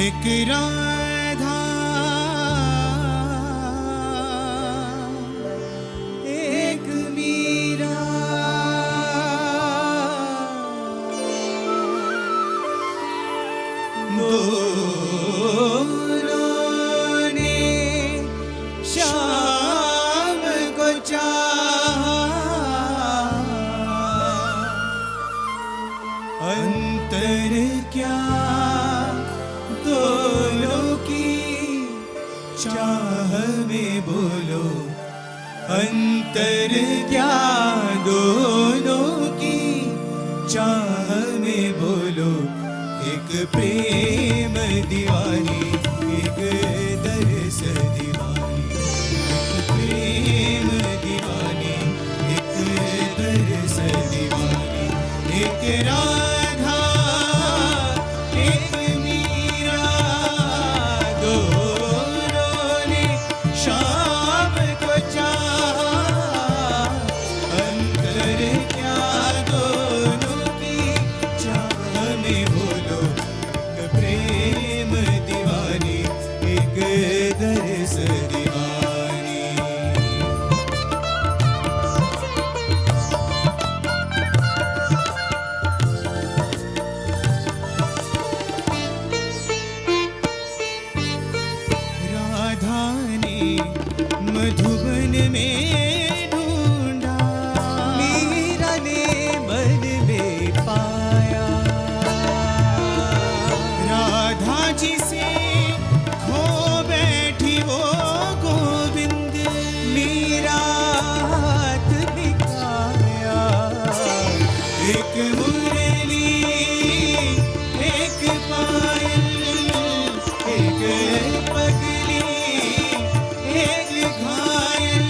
एक राधा एक मीरा, दोनों ने शाम को चाहा, अंतर क्या दोनों की चाह में बोलो, अंतर क्या दोनों की चाह में बोलो। एक प्रेम दीवानी एक दरस दीवानी, एक प्रेम दीवानी एक दरस दीवानी, एक राधा एक मीरा, दोनों ने शाम को चाहा, अंतर क्या दोनों की चाह में बोलो। एक प्रेम दीवानी एक दरस दीवानी। राधा ने मधुबन में ढूंढा, मीरा ने मन में पाया, राधा जी से खो बैठी वो गोविंद, मीरा हाथ दिखाया। एक मुरली एक पायल एक पगली एक घायल,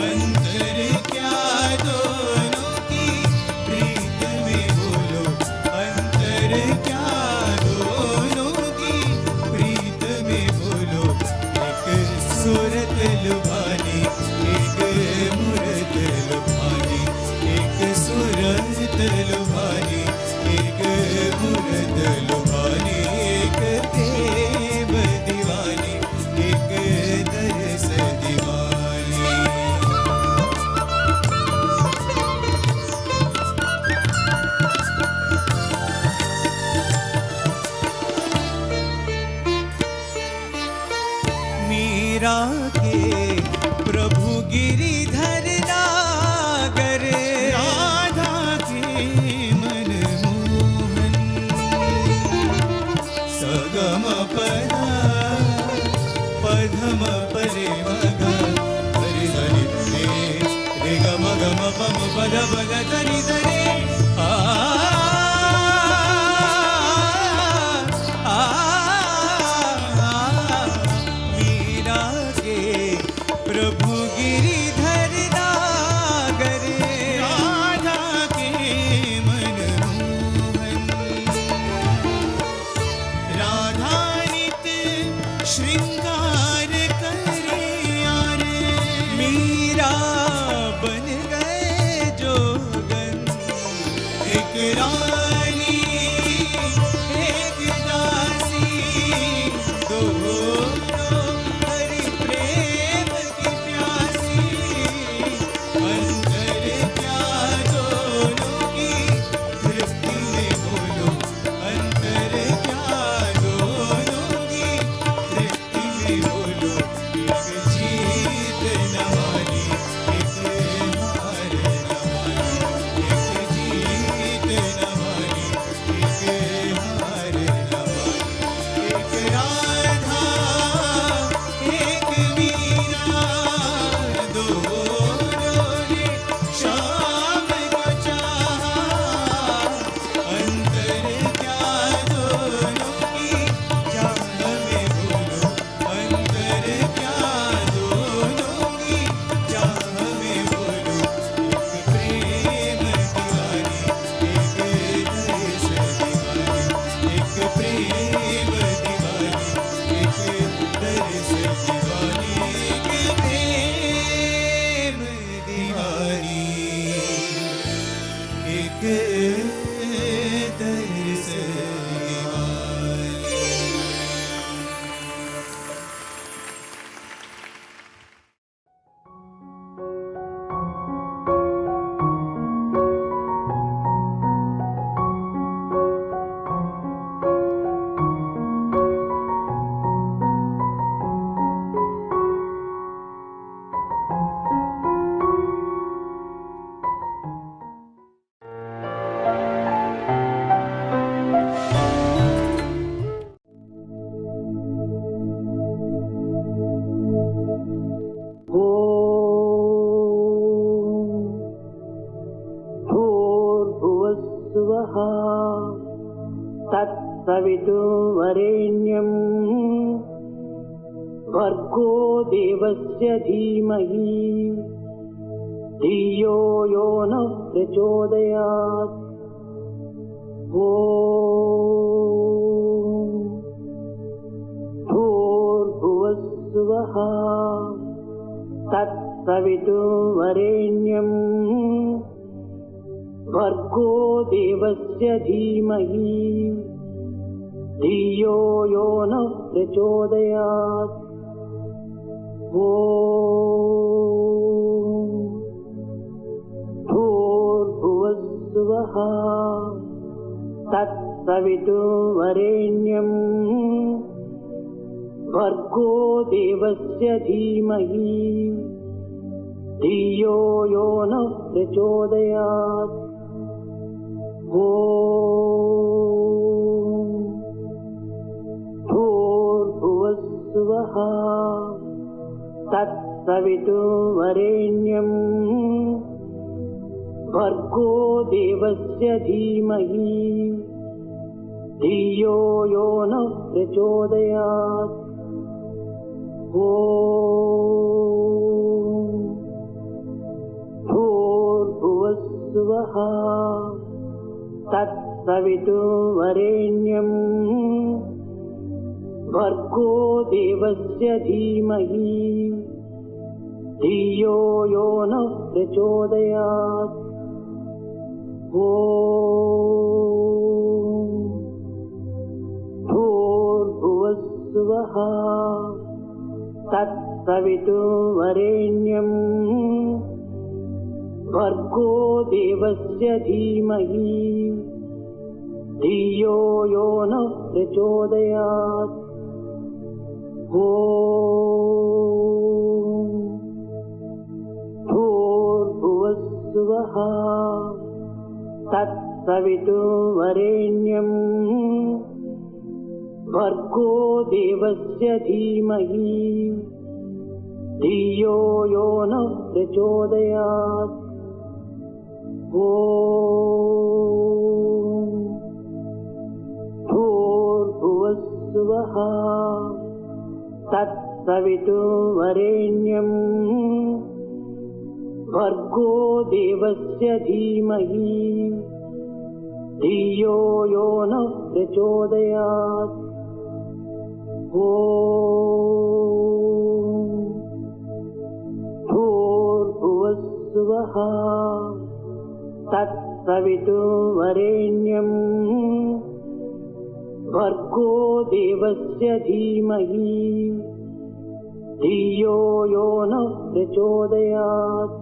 अंतर क्या दोनों की प्रीत में बोलो, अंतर क्या दोनों की प्रीत में बोलो। एक सूरत लुभानी एक मूरत लुभानी, एक सूरत लुभानी एक मूरत लुभानी, एक प्रेम दीवानी एक दरस दीवानी। मीरा के प्रभु गिरिधर नागर, राधा के मन मोहन, सगम पद पधम परे मग हरि हरि रे ग म ग म प म पद पद धरि धरे। मीरा के प्रभु गिरिधर नागर, राधा के मन मोहन, राधा नित श्रृंगार करे यार, मीरा बन गए जोगन। एक रानी एक दासी, दोनों हरि प्रेम की प्यासी। తత్సవితుర్వరేణ్యం భర్గో దేవస్య ధీమహి ధియో యో నః ప్రచోదయాత్. ఓం భూర్భువస్సువః తత్సవితుర్వరేణ్యం భర్గో దేవస్య ధీమహి ధియో యో నః ప్రచోదయాత్. ఓం భూర్భువస్సువః తత్సవితుర్వరేణ్యం భర్గో దేవస్య ధీమహి ధియో యో నః ప్రచోదయాత్. ఓం భూర్భువస్సువః తత్సవితుర్వరేణ్యం భర్గో దేవస్య ధీమహి ధియో యో నః ప్రచోదయాత్. ఓం భూర్భువస్సువః తత్సవితుర్వరేణ్యం భర్గో దేవస్య ధీమహి ధియో యో నః ప్రచోదయాత్. ఓం భూర్భువస్సువః తత్సవితుర్వరేణ్యం భర్గో దేవస్య ధీమహి ధియో యో నః ప్రచోదయాత్. ఓం భూర్భువస్సువః తత్సవితుర్వరేణ్యం భర్గో దేవస్య ధీమహి ధియో యో నః ప్రచోదయాత్. ఓం భూర్భువస్సువః తత్సవితుర్వరేణ్యం భర్గో దేవస్య ధీమహి ధియో యో నః ప్రచోదయాత్. ఓం భూర్భువస్సువః తత్సవితుర్వరేణ్యం భర్గో దేవస్య ధీమహి ధియో యో నః ప్రచోదయాత్.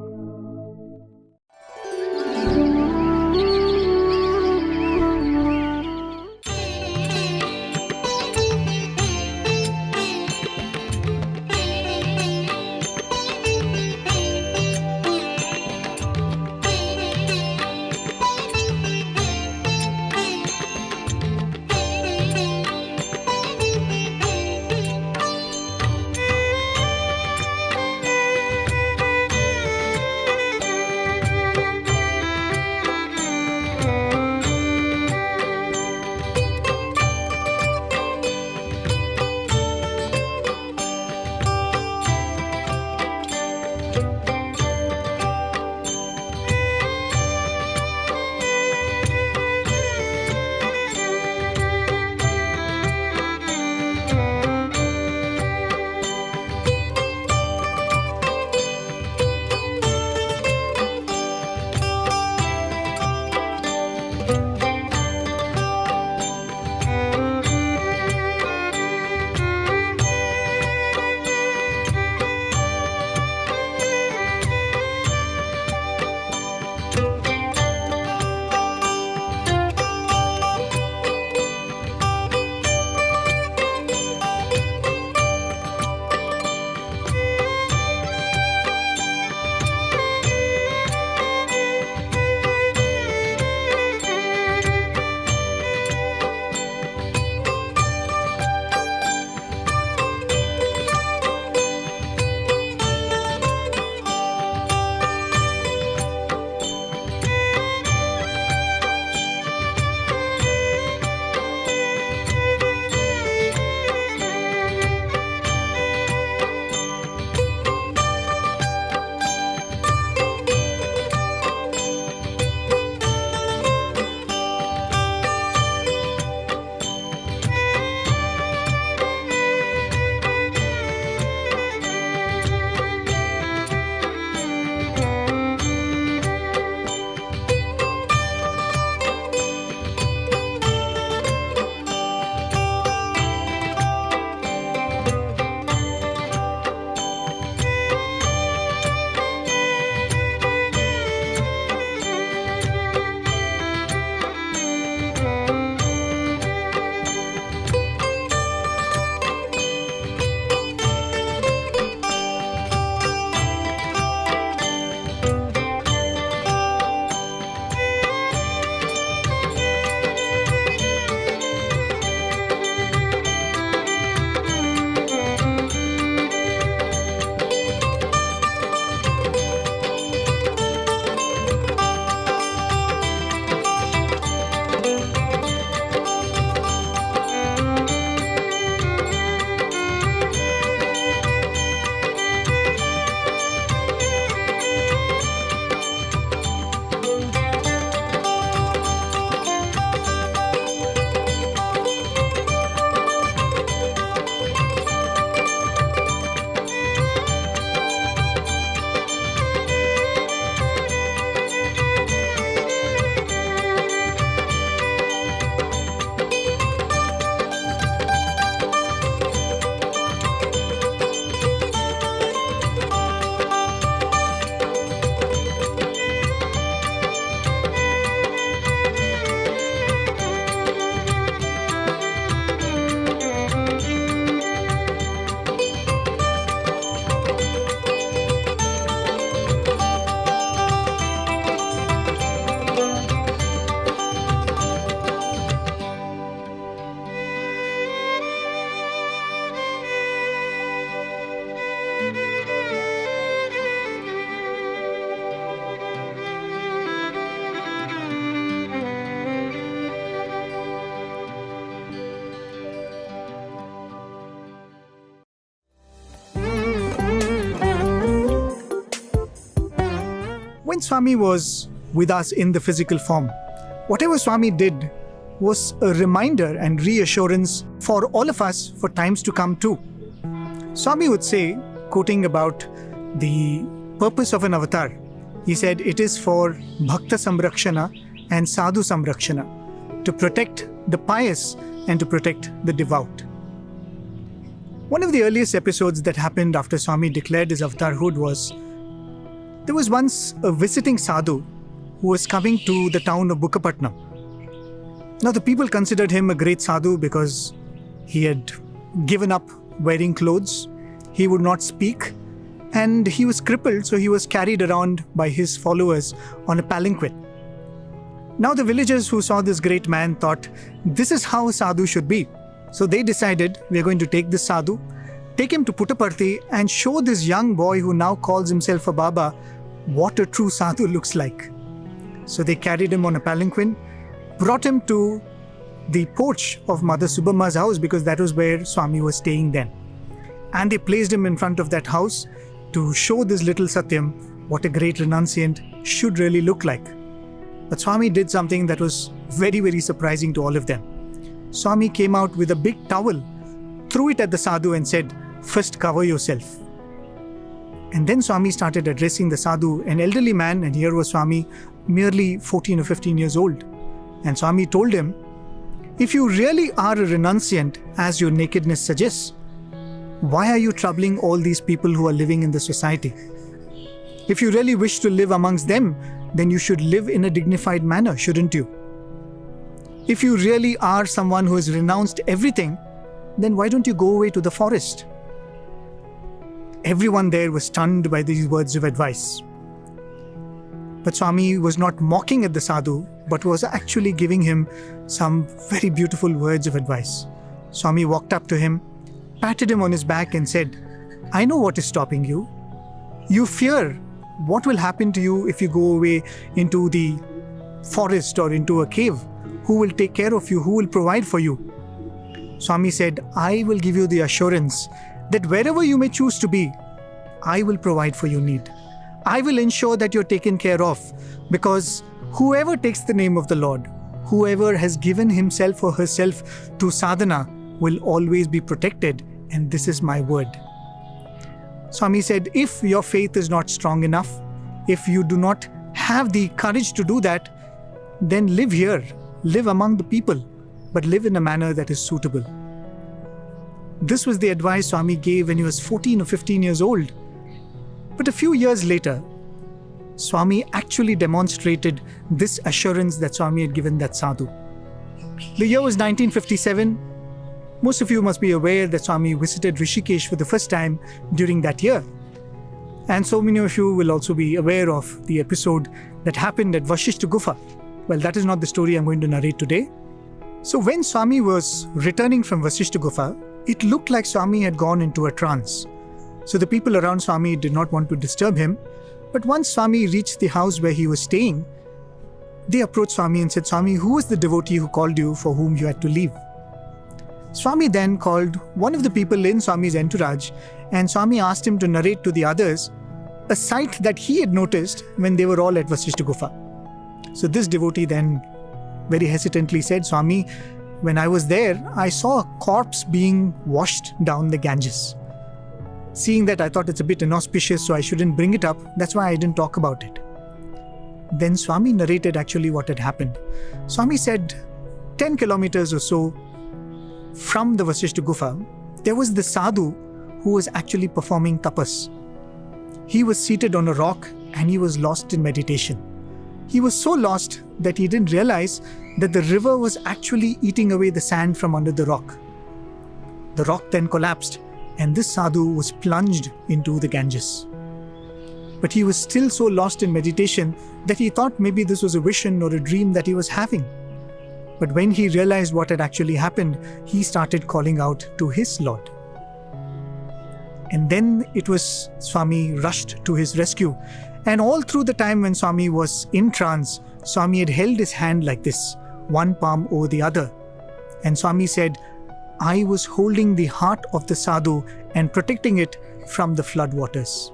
when Swami was with us in the physical form, whatever Swami did was a reminder and reassurance for all of us for times to come too. Swami would say, quoting about the purpose of an avatar, he said it is for Bhakta Samrakshana and Sadhu Samrakshana, to protect the pious and to protect the devout. One of the earliest episodes that happened after Swami declared his avatarhood was, there was once a visiting sadhu who was coming to the town of Bukkapatnam. Now the people considered him a great sadhu because he had given up wearing clothes, he would not speak, and he was crippled, so he was carried around by his followers on a palanquin. Now the villagers who saw this great man thought, this is how a sadhu should be. So they decided, we are going to take this sadhu, take him to Puttaparthi and show this young boy who now calls himself a Baba what a true sadhu looks like. So they carried him on a palanquin, brought him to the porch of Mother Subamma's house because that was where Swami was staying then. And they placed him in front of that house to show this little Satyam what a great renunciant should really look like. But Swami did something that was very, very surprising to all of them. Swami came out with a big towel, threw it at the sadhu and said, first cover yourself. And then Swami started addressing the sadhu, an elderly man, and here was Swami, merely 14 or 15 years old. And Swami told him, if you really are a renunciant, as your nakedness suggests, why are you troubling all these people who are living in the society? If you really wish to live amongst them, then you should live in a dignified manner, shouldn't you? If you really are someone who has renounced everything, then why don't you go away to the forest? Everyone there was stunned by these words of advice. But Swami was not mocking at the sadhu, but was actually giving him some very beautiful words of advice. Swami walked up to him, patted him on his back and said, I know what is stopping you. You fear what will happen to you if you go away into the forest or into a cave. Who will take care of you? Who will provide for you? Swami said, I will give you the assurance that wherever you may choose to be, I will provide for your need. I will ensure that you're taken care of, because whoever takes the name of the Lord, whoever has given himself or herself to sadhana will always be protected, and this is my word. Swami said, if your faith is not strong enough, if you do not have the courage to do that, then live here, live among the people, but live in a manner that is suitable. This was the advice Swami gave when he was 14 or 15 years old. But a few years later, Swami actually demonstrated this assurance that Swami had given that sadhu. The year was 1957. Most of you must be aware that Swami visited Rishikesh for the first time during that year. And so many of you will also be aware of the episode that happened at Vashishta Gufa. Well, that is not the story I'm going to narrate today. So when Swami was returning from Vashishta Gufa, it looked like Swami had gone into a trance. So the people around Swami did not want to disturb him. But once Swami reached the house where he was staying, they approached Swami and said, Swami, who was the devotee who called you for whom you had to leave? Swami then called one of the people in Swami's entourage, and Swami asked him to narrate to the others a sight that he had noticed when they were all at Vashishta Gufa. So this devotee then very hesitantly said, Swami, when I was there, I saw a corpse being washed down the Ganges. Seeing that, I thought it's a bit inauspicious, so I shouldn't bring it up. That's why I didn't talk about it. Then Swami narrated actually what had happened. Swami said 10 kilometers or so from the Vashishta Gufa, there was the sadhu who was actually performing tapas. He was seated on a rock and he was lost in meditation. He was so lost that he didn't realize that the river was actually eating away the sand from under the rock. The rock then collapsed and this sadhu was plunged into the Ganges. But he was still so lost in meditation that he thought maybe this was a vision or a dream that he was having. But when he realized what had actually happened, he started calling out to his Lord. And then it was Swami rushed to his rescue. And all through the time when Swami was in trance, Swami had held his hand like this, one palm over the other. And Swami said, I was holding the heart of the sadhu and protecting it from the flood waters.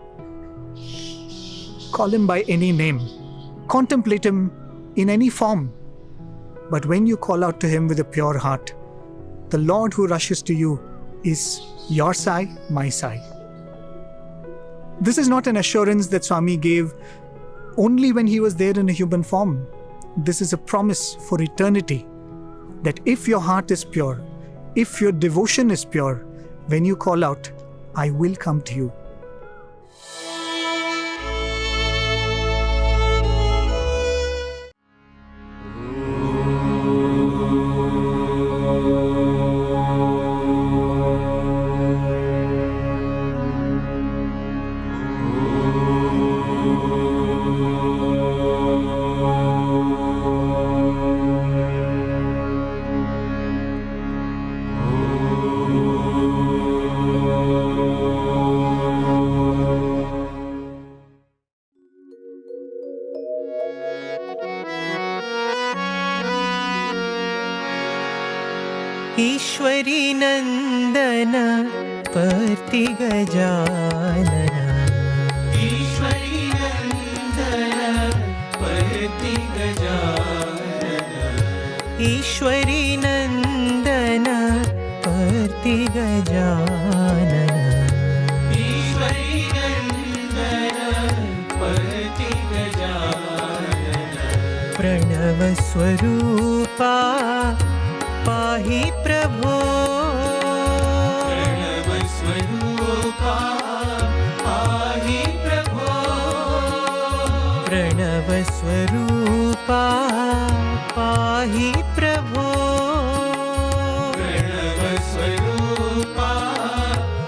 call him by any name, contemplate him in any form. But when you call out to him with a pure heart, the Lord who rushes to you is your Sai, my Sai. This is not an assurance that Swami gave only when he was there in a human form. This is a promise for eternity that if your heart is pure, if your devotion is pure, when you call out, I will come to you. ईश्वरी नंदन पर्ति गजानन, ईश्वरी नंदन पर्ति गजानन, ईश्वरी नंदन पर्ति गजानन, ईश्वरी नंदन पर्ति गजानन, प्रणव स्वरूपा पाहि प्रभो, प्रणव स्वरूपा पाहि प्रभो, प्रणव स्वरूपा पाहि प्रभो, प्रणव स्वरूपा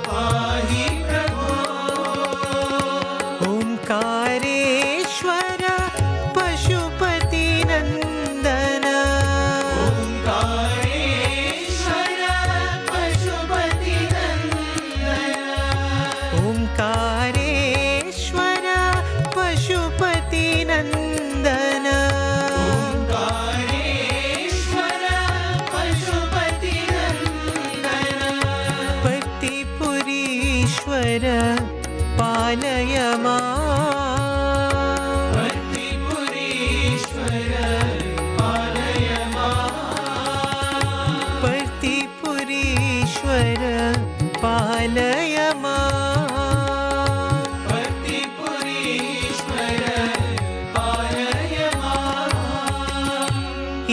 पाहि प्रभो, ओंकारेश्वर पशुपति नंदन, ओंकारेश्वर पशुपति नंदन, ओंकारेश्वर पशुपति नंदन, ओंकारेश्वर पशुपति नंदन, भक्तिपुरीश्वर पालय मां, भक्तिपुरीश्वर पालय मां, भक्तिपुरीश्वर पालय मां, भक्तिपुरीश्वर पालय मां,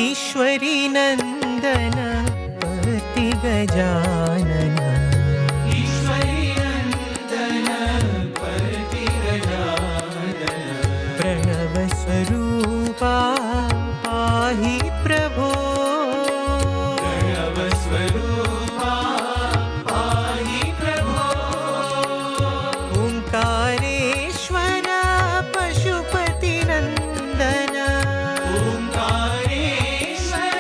ईश्वरी नंदन पर्ति गजानन, ईश्वरी नंदन पर्ति गजानन, प्रणव स्वरूपा पाहि प्रभो, प्रणव स्वरूपा पाहि प्रभो, ओंकारेश्वर पशुपति नंदन, ओंकारेश्वर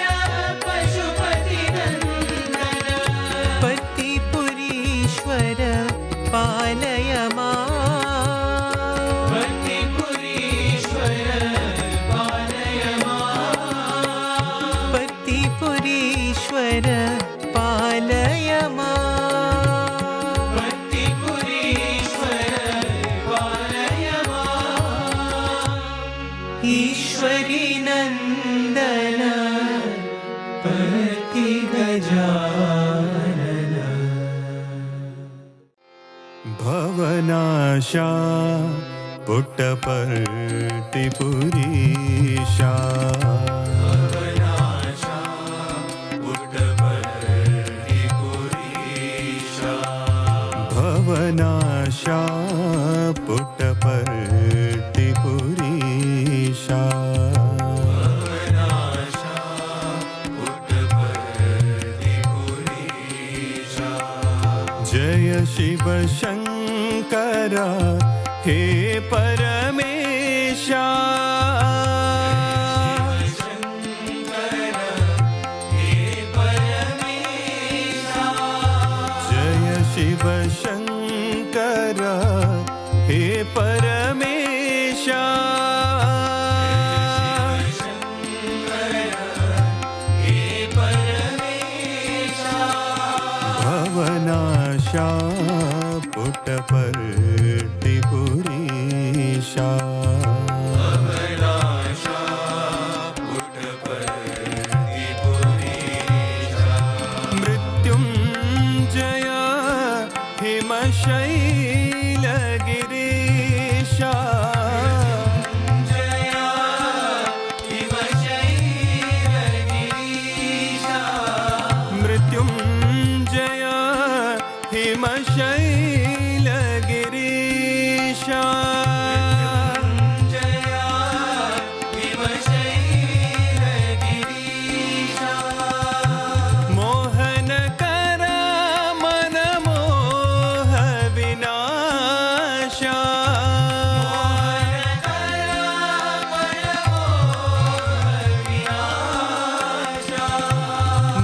पशुपति नंदन, भक्तिपुरीश्वर पालय मां, भक्तिपुरीश्वर पालय मां, भक्तिपुरीश्वर पालय मां, भक्तिपुरीश्वर पालय मां, ईश्वरी नंदन पर्ति गजानन, भवनाशा पुट्टपर्तिपुरीशा, भवनाशा पुट्टपर्तिपुरीशा, भवनाशा पुट्टपर्तिपुरीशा, भवनाशा पुट्टपर्तिपुरीशा, जय शिव शंकर हे परमेशा, शंकर हे परमेशा, जय शिव शंकर हे परमेशा, शंकर हे परमेशा, भवनाशा पुट्टपर्तिपुरीशा।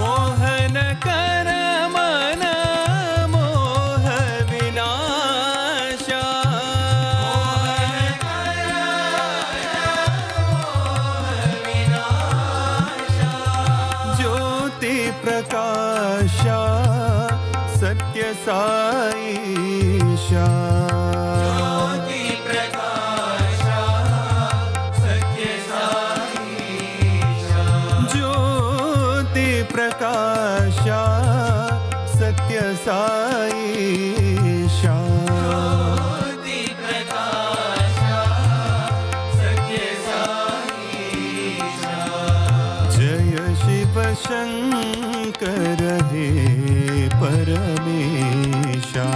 मोहन कर मन मोह विनाशा ज्योति प्रकाशा सत्य साईशा ज्योति प्रकाशा सत्य साईशा जय शिव शंकर हे परमेशा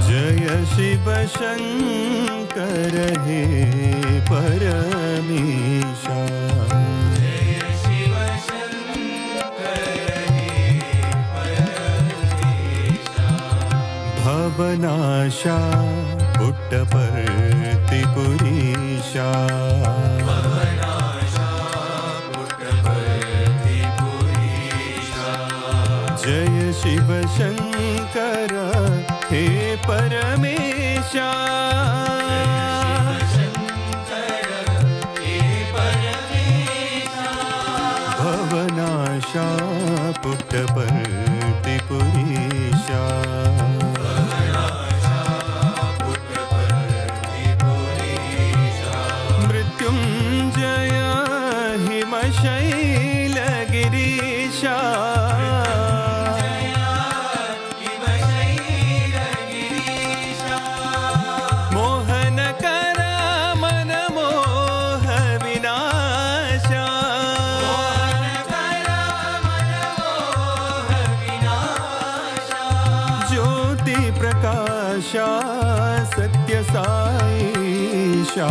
जय शिव शंकर हे परमेशा भवनाशा पुट्टपर्तिपुरीशा जय शिव शंकर हे परमेशा भवनाशा पुट्टपर्तिपुरीशा मृत्युंजय हिमशैलगिरीशा मोहन कर मन मोह विनाशा ज्योति प्रकाशा सत्य साईशा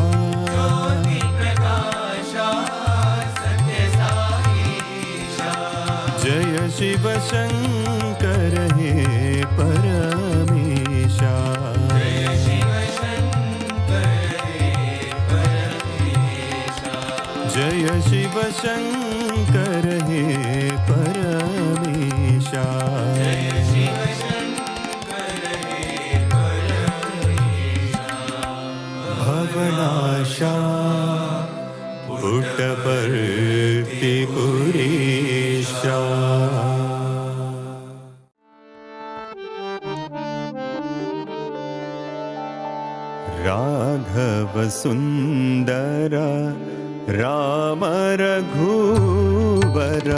जय शिव शंकर हे परमेशा जय शिव शंकर हे परमेशा भवनाशा पुट्टपर्तिपुरीशा राघव सुंदर राम रघुवर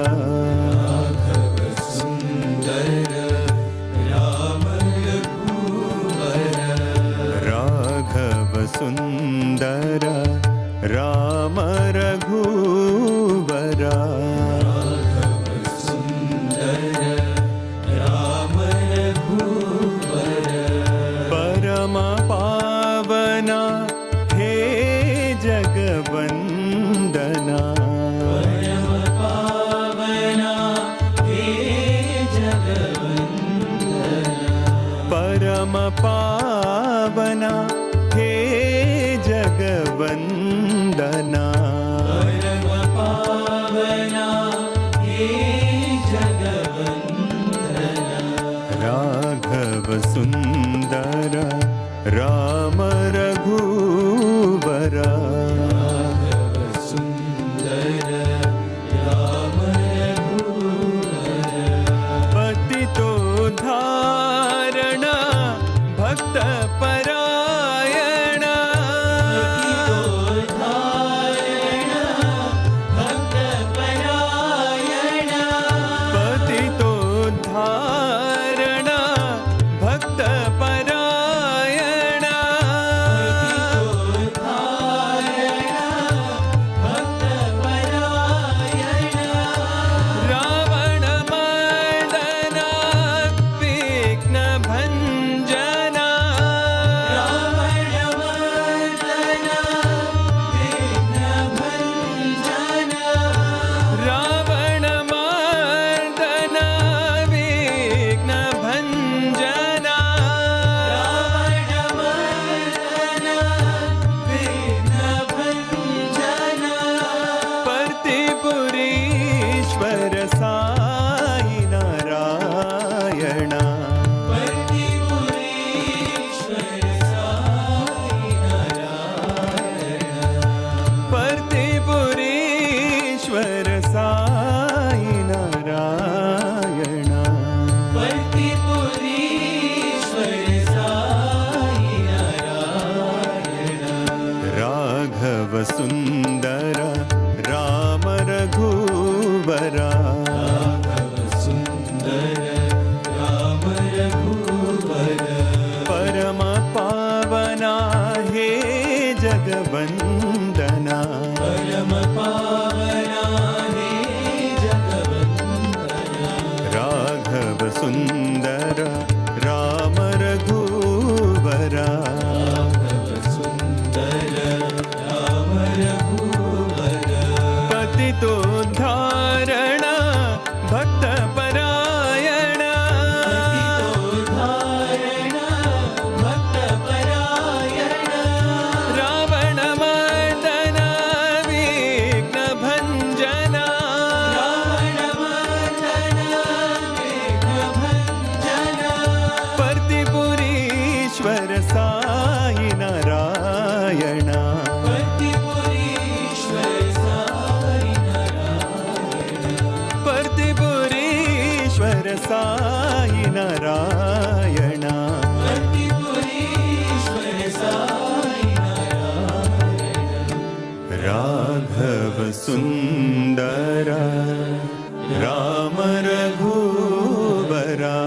राघव सुंदर राम रघुवर परम पावना हे जगवंदना परम पावना हे जगवंदना राघव सुंदर राम रघुवर पतितो धारण भक्त परायण पतितो धारण भक्त परायण सुन्दर राम रघुवरा पतितोद्धारण भक्तपरायण रावणमर्दन विघ्नभञ्जन पर्दिपुरीश्वर साई नारायण पर्दिपुरीश्वर साई नारायण राघव सुन्दर राम रघुवरा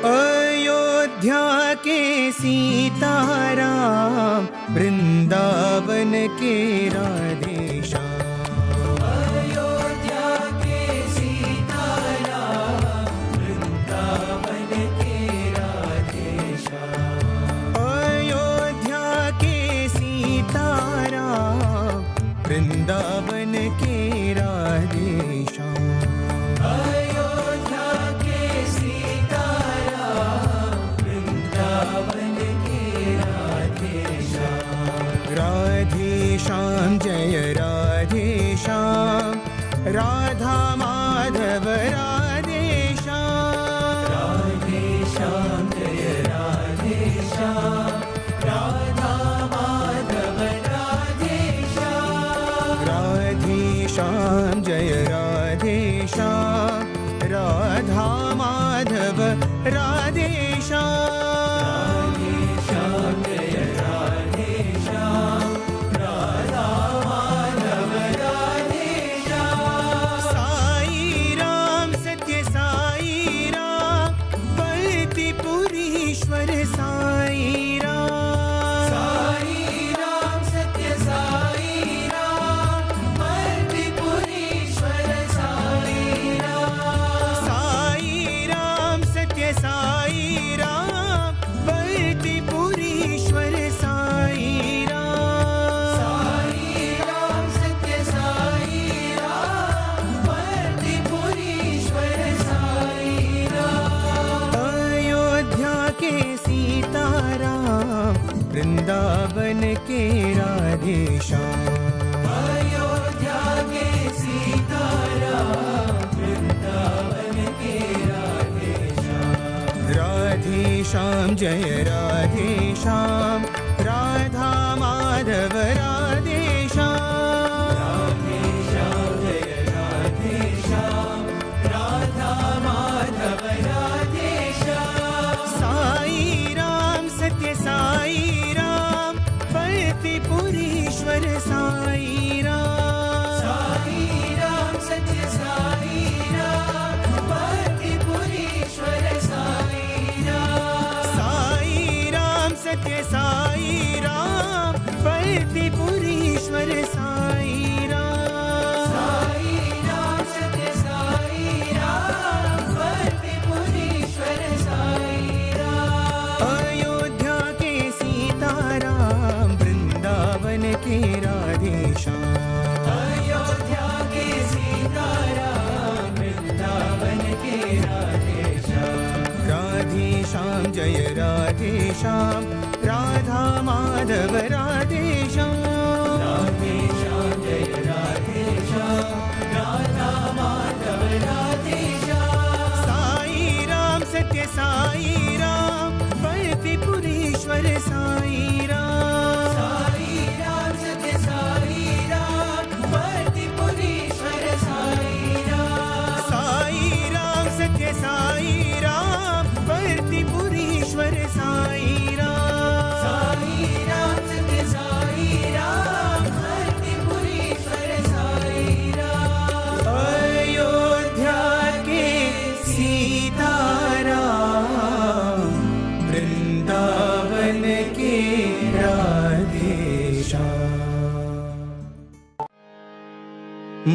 अयोध्या के सीताराम वृंदावन के राधेश्याम अयोध्या के सीताराम वृंदावन के राधेश्याम अयोध्या के सीताराम वृंदावन के राधेश्याम राधे श्याम जय राधे श्याम राधा माधव राधे श्याम राधे श्याम जय राधे श्याम राधा माधव राधे श्याम राधे श्याम जय राधे श्याम राधा माधव राधे श्याम साई राम सत्य साई राम पर्दिपुरीश्वर साई राम साई राम सत्य साई राम पर्दिपुरीश्वर साई राम साई राम सत्य साई राम पर्दिपुरीश्वर साई राम अयोध्या के सीताराम वृंदावन के राधेश्याम अयोध्या के सीताराम वृंदावन के राधेश्याम राधेश्याम जय राधेश्याम राधा माधव राधेश्याम राधेश्याम जय राधेश्याम राधा माधव राधेश्याम साई राम सत्य साई राम पर्दिपुरीश्वर साई राम साई राम सत्य साई राम पर्दिपुरीश्वर साई राम साई राम सत्य साई राम पर्दिपुरीश्वर साई राम साई राम सत्य साई राम पर्दिपुरीश्वर साई राम अयोध्या के सीताराम वृंदावन के राधेश्याम अयोध्या के सीताराम वृंदावन के राधेश्याम राधेश्याम जय राधेश्याम राधा माधव राधेश्याम राधेश्याम जय राधेश्याम राधा माधव राधेश्याम साई राम सत्य साई राम पर्दिपुरीश्वर साई राम साई राम सत्य साई राम पर्दिपुरीश्वर साई राम साई राम सत्य साई राम पर्दिपुरीश्वर साई राम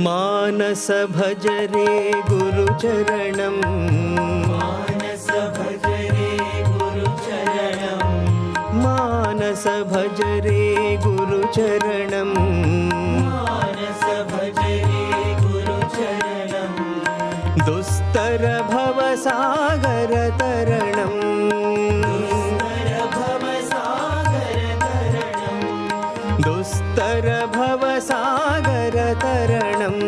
मानस भज रे गुरुचरणम् मानस भज रे गुरुचरणम् मानस भज रे गुरुचरणम् मानस भज रे गुरुचरणम् दुस्तर भवसागर तरणम् दुस्तर भवसागर तरणम्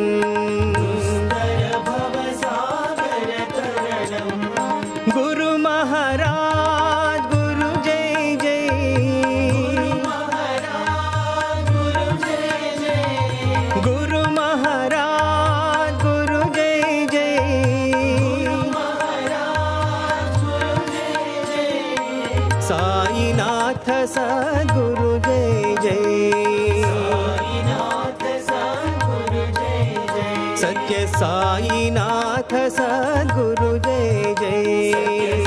गुरु महाराज गुरु जय जय गुरु महाराज गुरु जय जय साईनाथ सद्गुरु जय जय सत्य साईनाथ सद्गुरु जय जय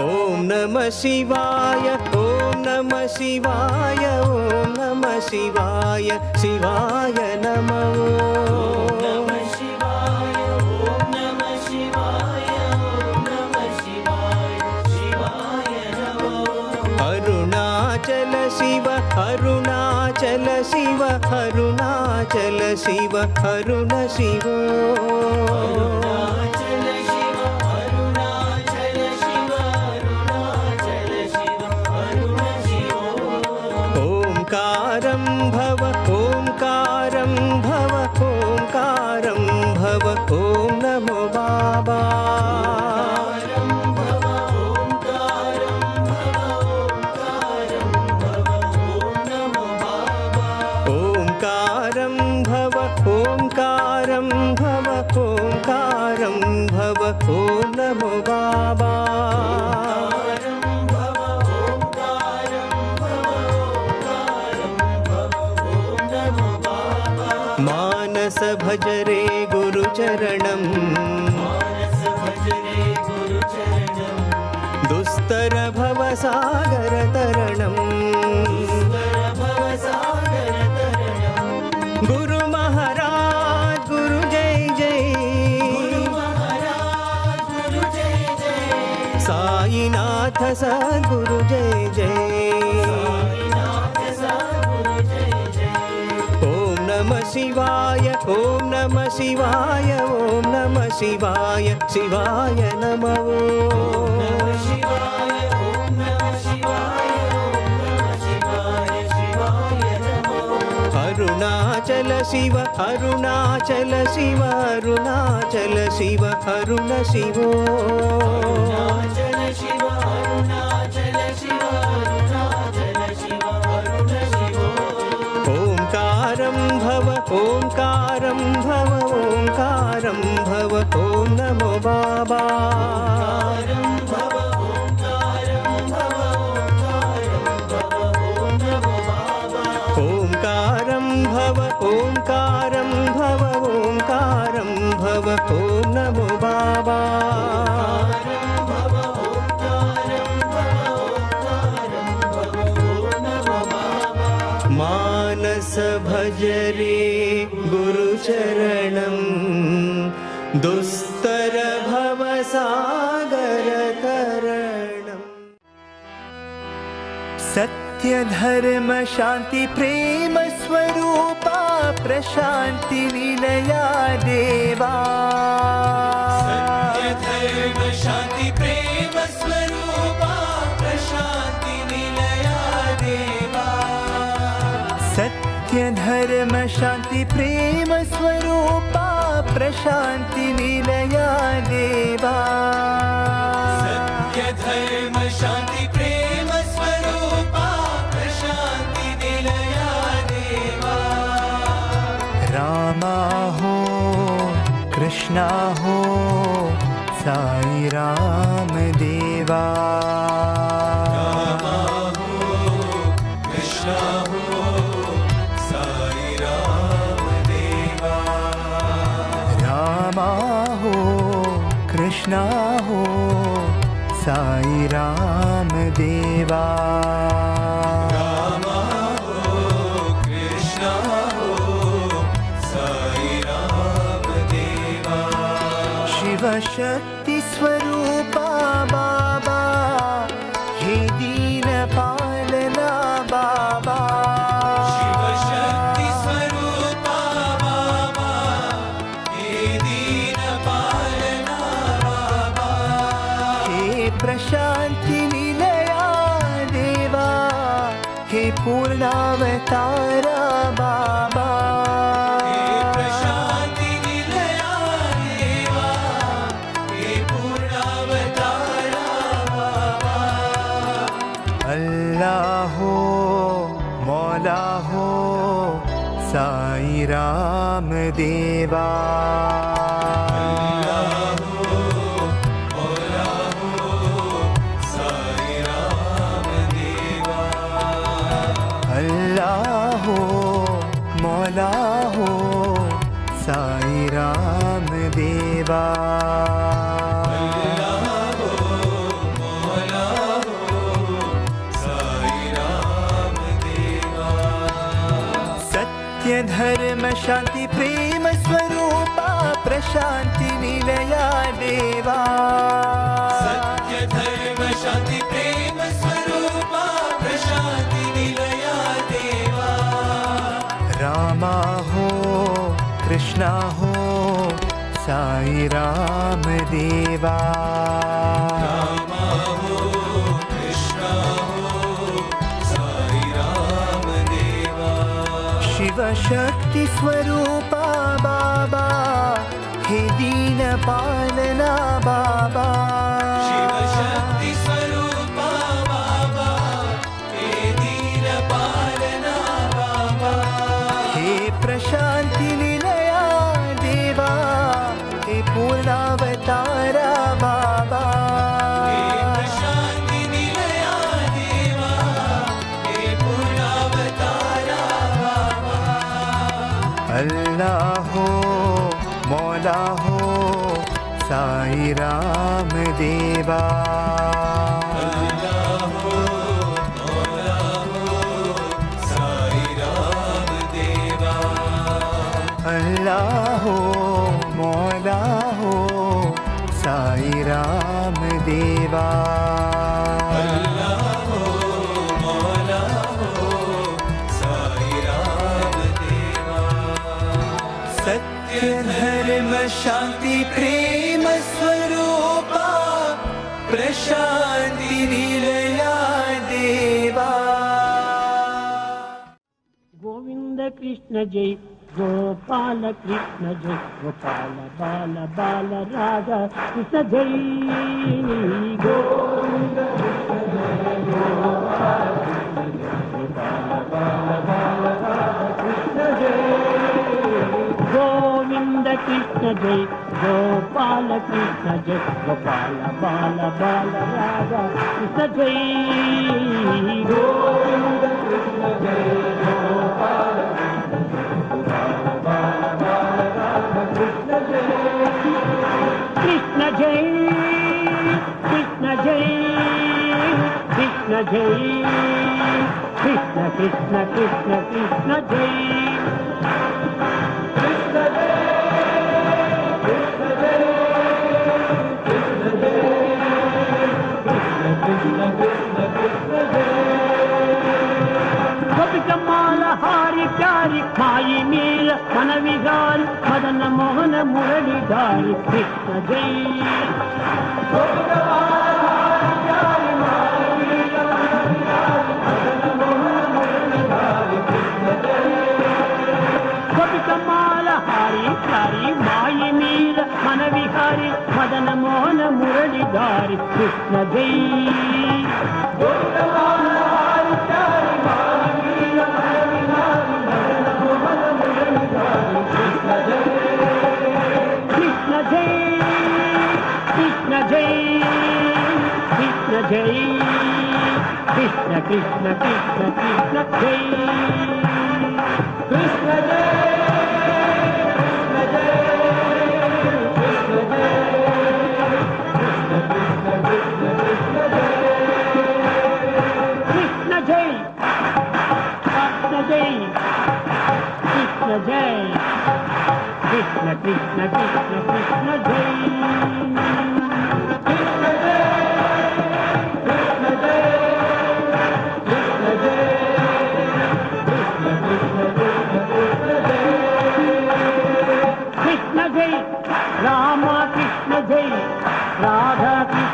ओम नमः शिवाय ओम नमः शिवाय ओम नमः शिवाय शिवाय नमः अरुणाचल शिव अरुणाचल शिव अरुणाचल शिव अरुण शिव ओंकारं भव ओंकारं भव ओंकारं भव ओम नमो बाबा ओंकारं भव ओंकारं भव ओंकारं भव ओम नमो बाबा मानस भज रे गुरुचरणम् दुस्तर भवसागर तरणम् गुरु महाराज गुरु जय जय साईनाथ सद्गुरु जय जय ओम नमः शिवाय ओम नमः शिवाय ओम नमः शिवाय शिवाय नमः अरुणाचल शिव अरुणाचल शिव अरुणाचल शिव अरुण शिव ओंकारं भव ओंकारं भव ओंकारं भव ओम नमो बाबा ओंकारं भव ओंकारं भव ओंकारं भव ओम नमो बाबा मानस भज रे गुरुचरणम् दुस्तर भवसागर तरणम् सत्य धर्म शांति प्रेम स्वरूपा प्रशांति विलया देवा धर्म शांति प्रेम स्वरूपा प्रशांति विलया देवा सत्य धर्म शांति प्रेम स्वरूपा प्रशांति विलया देवा सत्य धर्म शांति प्रेम स्वरूपा प्रशांति विलया देवा रामा हो कृष्णा हो साई राम देवा रामा हो कृष्णा हो साई राम देवा रामा हो कृष्णा हो साई राम देवा रामा हो शिवशक्ति स्वरूपा बाबा हे दीन पालना बाबा शिवशक्ति स्वरूपा बाबा हे दीन पालना बाबा हे प्रशांति निलया देवा हे पूर्णावतारा बाबा हे प्रशांति निलया देवा हे पूर्णावतारा बाबा अल्लाह हो मौला हो साई राम देवा साई राम देवा अल्लाह हो मौला हो साई राम देवा साई राम देवा सत्य धर्म शांति प्रेम स्वरूपा प्रशांति निलया देवा सत्य धर्म शांति प्रेम स्वरूपा प्रशांति निलया देवा रामा हो कृष्णा हो साई राम देवा रामा हो कृष्णा हो साई राम देवा शिव शक्ति स्वरूपा बाबा हे दीन पालना बाबा शिव शक्ति स्वरूपा बाबा हे दीन पालना बाबा हे प्रशांति निलया देवा हे पूर्णावतारा बाबा हे प्रशांति निलया देवा हे पूर्णावतारा बाबा अल्लाह हो मौला हो साई राम देवा साई राम देवा अल्लाह हो मौला हो साई राम देवा मौला हो साई राम देवा सत्य धर्म शांति प्रेम स्वरूपा प्रशांति निलया देवा गोविंद कृष्ण जय गोपाल कृष्ण जय गोपाल बाल बाल राधा कृष्ण जय गोविंद गोविंद कृष्ण जय गोपाल कृष्ण जय गोपाल बाल बाल राधा कृष्ण जय गोविंद कृष्ण जय गोपाल कृष्ण जय कृष्ण जय कृष्ण जय कृष्ण कृष्ण कृष्ण कृष्ण जय कमाल हारी प्यारी माई मीर मन विहारी मदन मोहन मुरली धारी कृष्ण जय कमाल हारी प्यारी माई मीर मन विहारी मदन मोहन मुरली धारी कृष्ण जय कृष्ण जय कृष्ण जय कृष्ण जय कृष्ण कृष्ण कृष्ण कृष्ण जय कृष्ण जय कृष्ण जय कृष्ण जय कृष्ण कृष्ण कृष्ण कृष्ण जय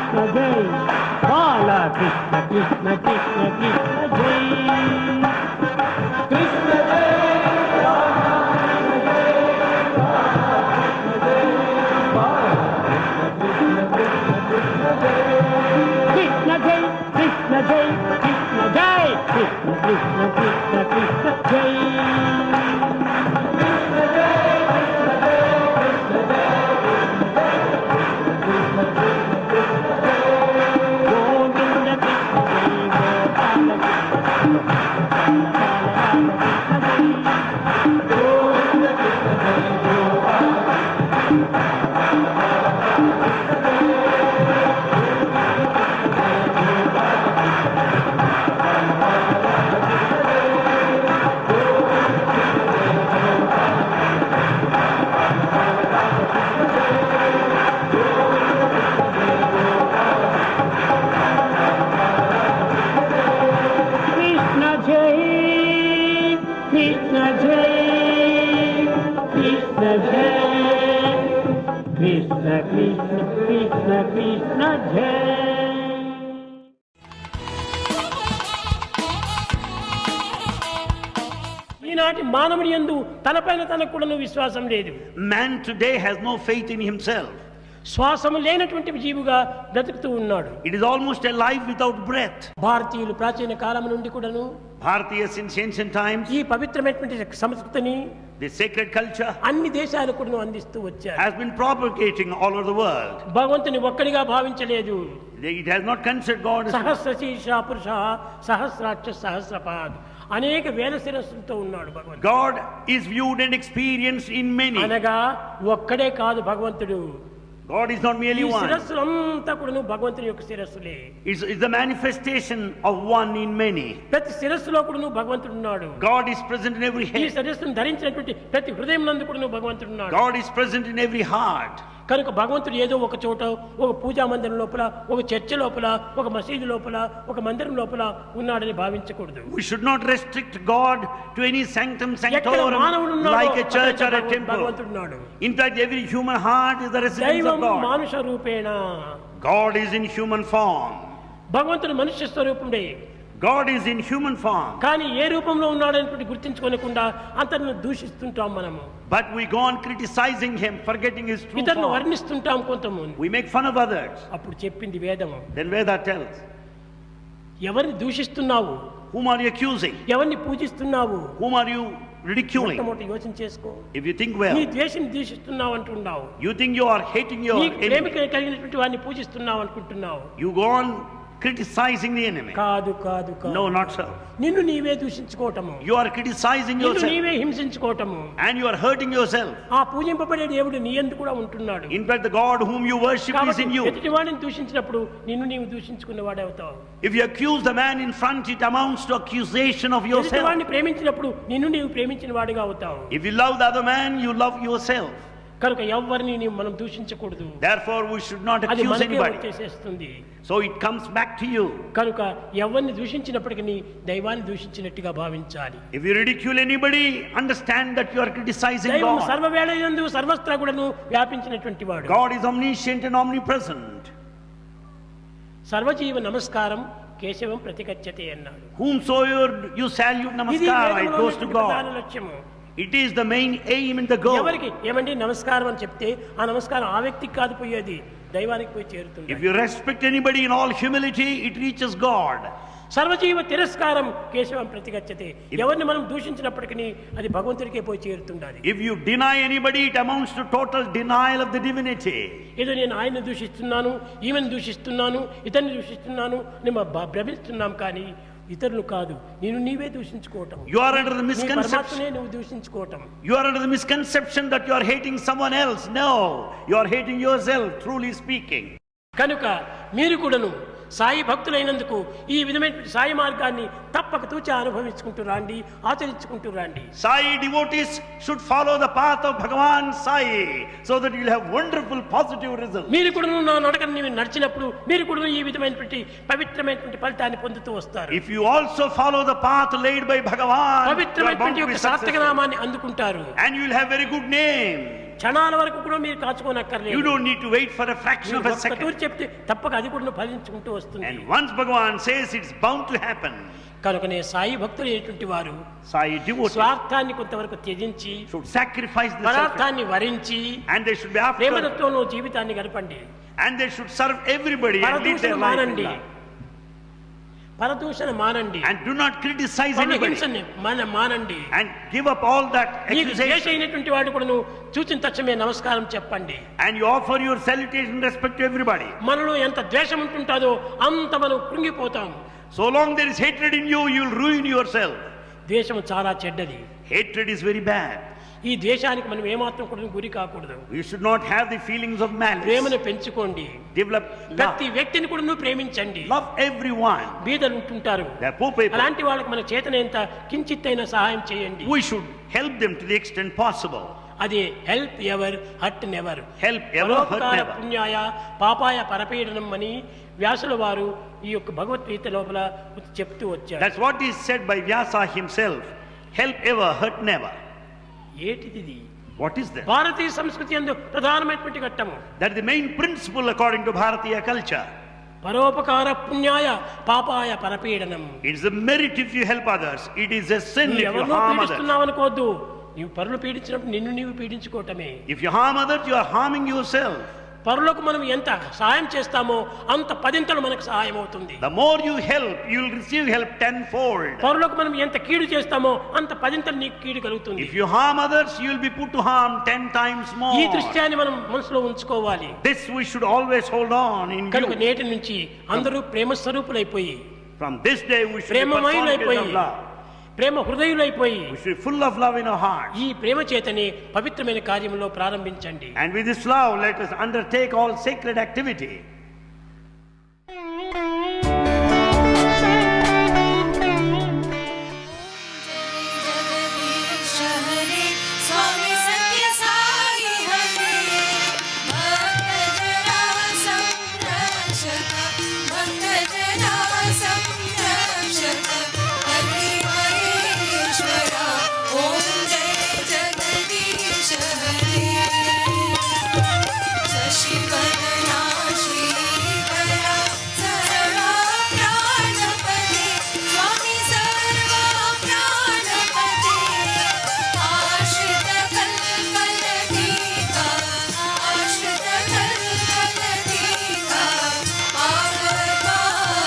కృష్ణ జై బాల కృష్ణ కృష్ణ కృష్ణ కృష్ణ జై కృష్ణ జై కృష్ణ జై కృష్ణ జై కృష్ణ జై కృష్ణ కృష్ణ కృష్ణ కృష్ణ జై గోవింద కృష్ణ జై గోపాల కృష్ణ జై కృష్ణ జై కృష్ణ జై కృష్ణ కృష్ణ కృష్ణ కృష్ణ జై ఈనాటి మానవుని యందు తనపైన తనకు కూడాను విశ్వాసం లేదు. Man today has no faith in himself. శ్వాసము లేనటువంటి జీవుగా బ్రతుకుతూ ఉన్నాడు. It is almost a life without breath. భారతీయులు ప్రాచీన కాలం నుండి కూడాను Bharatiya since ancient times, ఈ పవిత్రమైనటువంటి సంస్కృతిని the sacred culture అన్ని దేశాలకు కూడాను అందిస్తూ వచ్చారు. has been propagating all over the world. భగవంతుని ఒక్కడిగా భావించలేదు. It has not considered God as సహస్ర శీర్ష పురుష సహస్రాక్ష సహస్రపాద్ అనేక వేల శిరస్సులతో ఉన్నాడు భగవంతుడు. God is viewed and experienced in many. అనగా ఒక్కడే కాదు భగవంతుడు. God is not ఈ merely one. శిరస్సులంతా కూడాను భగవంతుని యొక్క శిరస్సులే. It's the manifestation of one in many. ప్రతి శిరస్సులో కూడాను భగవంతుడు ఉన్నాడు. God is present in every ఈ head. శిరస్సును ధరించినటువంటి ప్రతి హృదయం నందు కూడాను భగవంతుడు ఉన్నాడు. God is present in every heart. కనుక భగవంతుడు ఏదో ఒక చోట ఒక పూజా మందిరం లోపల ఒక చర్చ లోపల ఒక మసీదు లోపల ఒక మందిరం లోపల ఉన్నాడని భావించకూడదు. We should not restrict God to any sanctum ఎక్కడ మానవుడు sanctorum ఉన్నాడో like a church or a అక్కడ temple. భగవంతుడు ఉన్నాడు. In fact, every human heart is the residence of దైవం God. మానుష రూపేణ. God is in human form. భగవంతుడు మనుష్య స్వరూపుడే. God is in human form. కానీ ఏ రూపంలో ఉన్నాడని గుర్తించుకోకుండా అంతను దూషిస్తుంటాం మనము. But we go on criticizing him, forgetting his true ఇతరులను form. వర్ణిస్తుంటాం కొంతమంది. We make fun of others. అప్పుడు చెప్పింది వేదము. Then Veda tells, ఎవరిని దూషిస్తున్నావు, whom are you accusing? ఎవరిని పూజిస్తున్నావు, Whom are you ridiculing? మొట్టమొదటి యోచన చేసుకో. If you think నీ well, ద్వేషం దూషిస్తున్నావు అంటున్నావు. you think you are hating your నీకు ప్రేమ enemy. కలిగినటువంటి వాడిని పూజిస్తున్నావు అనుకుంటున్నావు. You go on criticizing the enemy. కాదు కాదు కాదు. No, not so. నిన్ను నీవే దూషించుకోవటము, You are criticizing నిన్ను yourself నీవే హింసించుకోవటము. and you are hurting yourself. ఆ పూజింపబడే దేవుడు నీ యందు కూడా ఉంటున్నాడు. In fact, the God whom you worship is కాబట్టి in you. ఎదుటి వాడిని దూషించినప్పుడు నిన్ను నీవు దూషించుకున్న వాడే అవుతావు. If you accuse the man in front, it amounts to accusation of ఎదుటి yourself. వాడిని ప్రేమించినప్పుడు నిన్ను నీవు ప్రేమించిన వాడిగా అవుతావు. If you love the other man, you love yourself. కనుక ఎవరిని నీవు మనం దూషించకూడదు. Therefore, we should not అది accuse మనకే anybody. వచ్చేసేస్తుంది. So it comes back to you. కనుక ఎవరిని దూషించినప్పటికీ దైవాన్ని దూషించినట్టుగా భావించాలి. If you ridicule anybody, understand that you are criticizing దైవం God. సర్వవేళయందు సర్వస్త్ర కూడాను వ్యాపించినటువంటి వాడు. God is omniscient and omnipresent. సర్వజీవ నమస్కారం కేశవం ప్రతిగచ్చతే అన్నాడు. Whomsoever you salute, ఇది namaskara, it goes to వేదంలో ప్రధాన God. లక్ష్యము. It is the main aim in the goal. ఎవరికి ఏమండి నమస్కారం అని చెప్తే ఆ నమస్కారం ఆ వ్యక్తికి కాదు పోయేది, దైవానికి పోయి చేరుతుంది. If you respect anybody in all humility, it reaches God. సర్వజీవ తిరస్కారం కేశవం ప్రతిగచ్చతే. ఎవరిని మనం దూషించినప్పటికీ అది భగవంతుడికే పోయి చేరుతుండాలి. If you deny anybody, it amounts to total denial of the divinity. ఏదో నేను ఆయన్ని దూషిస్తున్నాను, ఈమెను దూషిస్తున్నాను, ఇతన్ని దూషిస్తున్నాను అని భ్రమిస్తున్నాం, కానీ ఇతరులు కాదు, నేను నీవే దూషించుకోవటం. You are under the నీ misconception. పరమాత్మనే నువ్వు దూషించుకోవటం. You are under the misconception that you are hating someone else. No, you are hating yourself, truly speaking. కనుక మీరు కూడాను సాయి భక్తులైనందుకు ఈ విధమైన సాయి మార్గాన్ని తప్పక తూచా అనుభవించుకుంటూ రండి, ఆచరించుకుంటూ రండి. Sai devotees should follow the path of Bhagavan Sai so that you will have wonderful positive results. మీరు కూడా నా నడకను నీవు నడిచినప్పుడు మీరు కూడా ఈ విధమైనటువంటి పవిత్రమైనటువంటి ఫలితాన్ని పొందుతూ వస్తారు. If you also follow the path laid by Bhagavan, you are bound పవిత్రమైనటువంటి to be యొక్క సార్థక successful. నామాన్ని అందుకుంటారు. And you will have very good name. క్షణాల వరకు కూడా మీరు కాచుకోనక్కర్లేదు. You don't need to wait for a fraction of a ఒక్క తూరి second. చెప్తే తప్పక అది కూడా ఫలించుకుంటూ వస్తుంది. And once Bhagavan says, it's bound to happen. కనుకనే సాయి భక్తులు అనేటువంటి వారు Sai devotees స్వార్థాన్ని కొంతవరకు త్యజించి should sacrifice the self పదార్థాన్ని వరించి and they should be after, ప్రేమతత్వంలో జీవితాన్ని గడపండి. and they should serve everybody and lead పరదూషణ their life in మానండి, love. పరదూషణ మానండి, And do not criticize anybody హింసని మానండి. and give up all that నీకు ద్వేష accusation. అయినటువంటి వాడు కూడా నువ్వు చూచిన తక్షణమే నమస్కారం చెప్పండి. And you offer your salutation and respect to everybody. మనలో ఎంత ద్వేషం ఉంటుంటాదో అంత మనం కృంగిపోతాం. So long there is hatred in you, you will ruin yourself. ద్వేషం చాలా చెడ్డది. Hatred is very bad. ఈ ద్వేషానికి మనం ఏమాత్రం కూడా గురి కాకూడదు. You should not have the feelings of malice. ప్రేమను పెంచుకోండి. Develop ప్రతి love. వ్యక్తిని కూడా నువ్వు ప్రేమించండి. Love everyone. బీదలు ఉంటుంటారు, They are poor people. అలాంటి వాళ్ళకి మన చేతనంత కించిత్తైన సహాయం చేయండి. We should help them to the extent possible. అది help ever hurt never. Help ever, hurt never. పుణ్యాయ పాపాయ పరపీడనం అని వ్యాసుల వారు ఈ యొక్క భగవద్గీత లోపల చెప్తూ వచ్చారు. That's what is said by Vyasa himself. Help ever, hurt never. ఏటిది? What is that? భారతీయ సంస్కృతి యందు ప్రధానమైనటువంటి ఘట్టము. That is the main principle according to Bharatiya culture. పరోపకార పుణ్యాయ పాపాయ పరపీడనం. It is a merit if you help others. It is a sin నువ్వు if you ఎవరినో harm others. పీడిస్తున్నావు అనుకోవద్దు. నీవు పరులు పీడించినప్పుడు నిన్ను నీవు పీడించుకోవటమే. If you harm others, you are harming yourself. పరులకు మనం ఎంత సహాయం చేస్తామో అంత పదింతలు మనకు సహాయం అవుతుంది. The more you help, you will receive help tenfold. పరులకు మనం ఎంత కీడు చేస్తామో అంత పదింతలు నీకు కీడు కలుగుతుంది. If you harm others, you will be put to harm 10 times more. ఈ దృష్ట్యాన్ని మనం మనసులో ఉంచుకోవాలి. This we should always hold on in కనుక view. నేటి నుంచి అందరూ ప్రేమ స్వరూపులైపోయి, From this day we should be ప్రేమమయులైపోయి, personified of love. Prema హృదయులైపోయి We should be full of love in our hearts. ఈ ప్రేమ చేతని పవిత్రమైన కార్యంలో ప్రారంభించండి. And with this love, let us undertake all sacred activity. Jagdish हरे स्वामी सत्य साई हरे भक्त जना संरक्षक भक्त जना संरक्षक हरि हरेश्वरा ओम जय जगदीश हरे शशिवदना श्रीकरा सर्वा प्राणपते स्वामी सर्वा प्राणपते आश्रित कल्पलतिका आश्रित कल्पलतिका आवतारी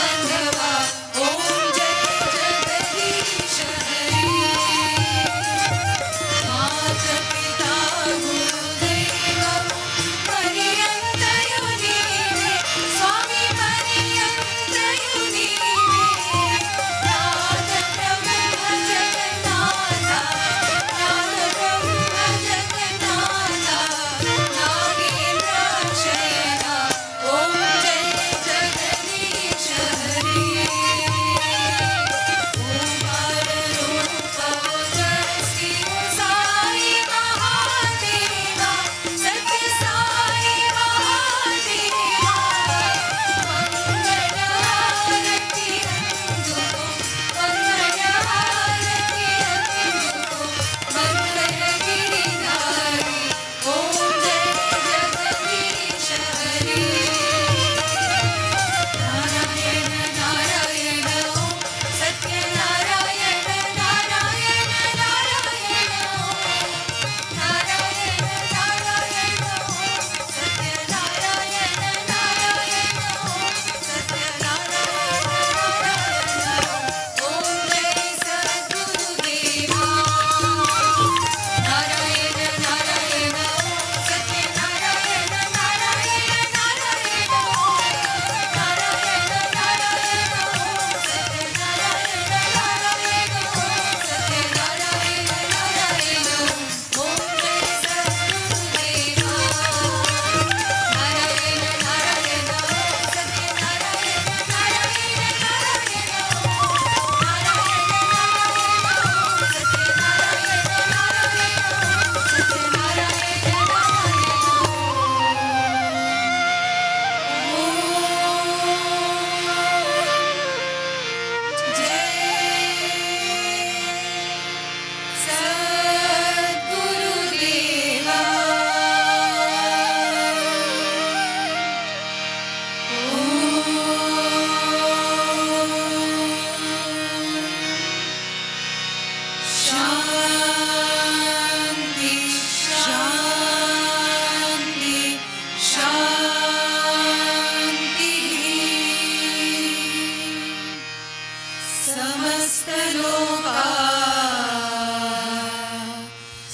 समस्तलोका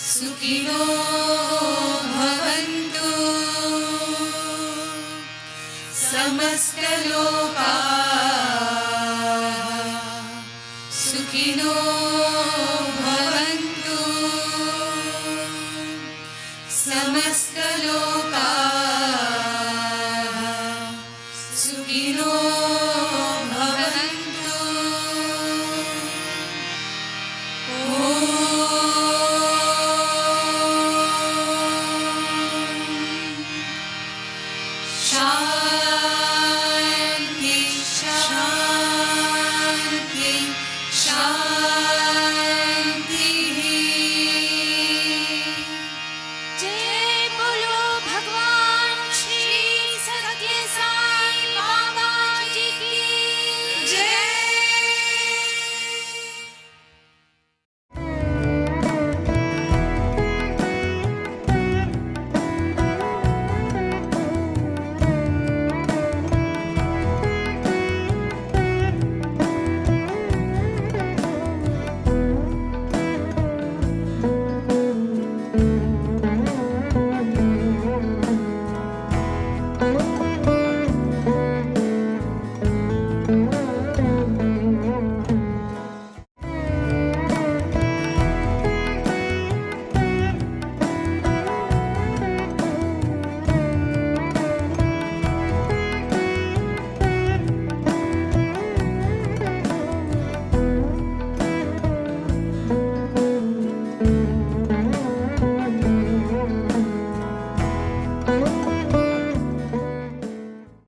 सुखिनो भवन्तु समस्तलोका